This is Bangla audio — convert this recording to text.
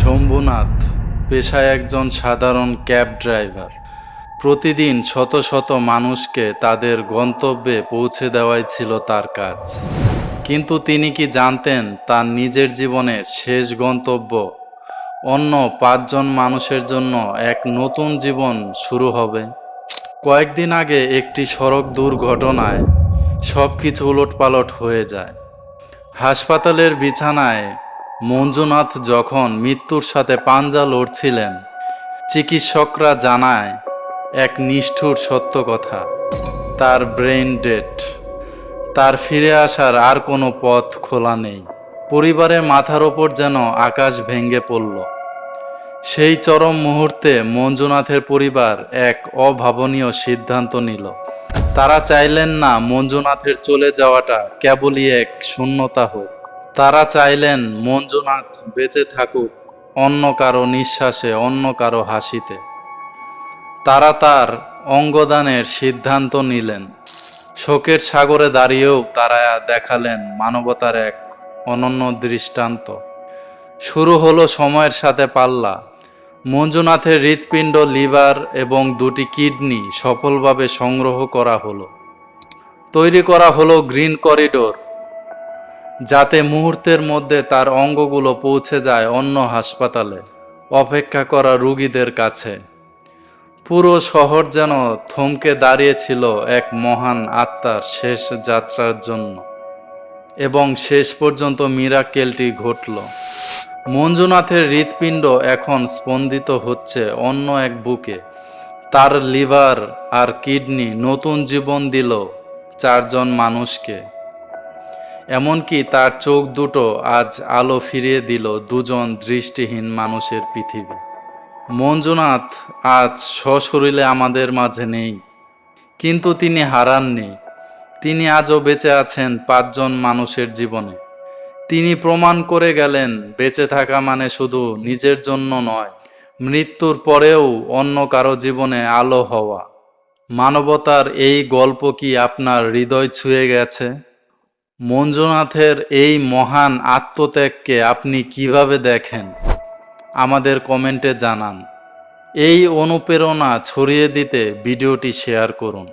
শম্ভুনাথ পেশায় একজন সাধারণ ক্যাব ড্রাইভার। প্রতিদিন শত শত মানুষকে তাদের গন্তব্যে পৌঁছে দেওয়াই ছিল তার কাজ। কিন্তু তিনি কি জানতেন তার নিজের জীবনের শেষ গন্তব্য অন্য 5 জন মানুষের জন্য এক নতুন জীবন শুরু হবে? কয়েকদিন আগে একটি সড়ক দুর্ঘটনায় সবকিছু উলটপালট হয়ে যায়। হাসপাতালের বিছানায় মঞ্জুনাথ যখন মৃত্যুর সাথে পাঞ্জা লড়ছিলেন, চিকিৎসকরা জানায় এক নিষ্ঠুর সত্য কথা: তার ব্রেইন ডেড। তার ফিরে আসার আর কোনো পথ খোলা নেই। পরিবারের মাথার ওপর যেন আকাশ ভেঙে পড়ল। সেই চরম মুহূর্তে মঞ্জুনাথের পরিবার এক অভাবনীয় সিদ্ধান্ত নিল। তারা চাইলেন না মঞ্জুনাথের চলে যাওয়াটা কেবলই এক শূন্যতা হোক। তারা চাইলেন মঞ্জুনাথ বেঁচে থাকুক অন্য কারো নিঃশ্বাসে, অন্য কারো হাসিতে। তারা তার অঙ্গদানের সিদ্ধান্ত নিলেন। শোকের সাগরে দাঁড়িয়েও তারা দেখালেন মানবতার এক অনন্য দৃষ্টান্ত। শুরু হলো সময়ের সাথে পাল্লা। মঞ্জুনাথের হৃৎপিণ্ড, লিভার এবং 2টি কিডনি সফলভাবে সংগ্রহ করা হলো। তৈরি করা হলো গ্রিন করিডোর, যাতে মুহূর্তের মধ্যে তার অঙ্গগুলো পৌঁছে যায় অন্য হাসপাতালে অপেক্ষা করা রোগীদের কাছে। পুরো শহর যেন থমকে দাঁড়িয়েছিল এক মহান আত্মার শেষ যাত্রার জন্য। এবং শেষ পর্যন্ত মিরাকেলটি ঘটল। মঞ্জুনাথের হৃৎপিণ্ড এখন স্পন্দিত হচ্ছে অন্য এক বুকে। তার লিভার আর কিডনি নতুন জীবন দিল 4 জন মানুষকে। এমনকি তার চোখ দুটো আজ আলো ফিরিয়ে দিল 2 জন দৃষ্টিহীন মানুষের পৃথিবী। মঞ্জুনাথ আজ সশরীরে আমাদের মাঝে নেই, কিন্তু তিনি হারাননি। তিনি আজও বেঁচে আছেন 5 জন মানুষের জীবনে। তিনি প্রমাণ করে গেলেন বেঁচে থাকা মানে শুধু নিজের জন্য নয়, মৃত্যুর পরেও অন্য কারো জীবনে আলো হওয়া। মানবতার এই গল্প কি আপনার হৃদয় ছুঁয়ে গেছে? মঞ্জুনাথের এই মহান আত্মত্যাগকে আপনি কিভাবে দেখেন? আমাদের কমেন্টে জানান। এই অনুপ্রেরণা ছড়িয়ে দিতে ভিডিওটি শেয়ার করুন।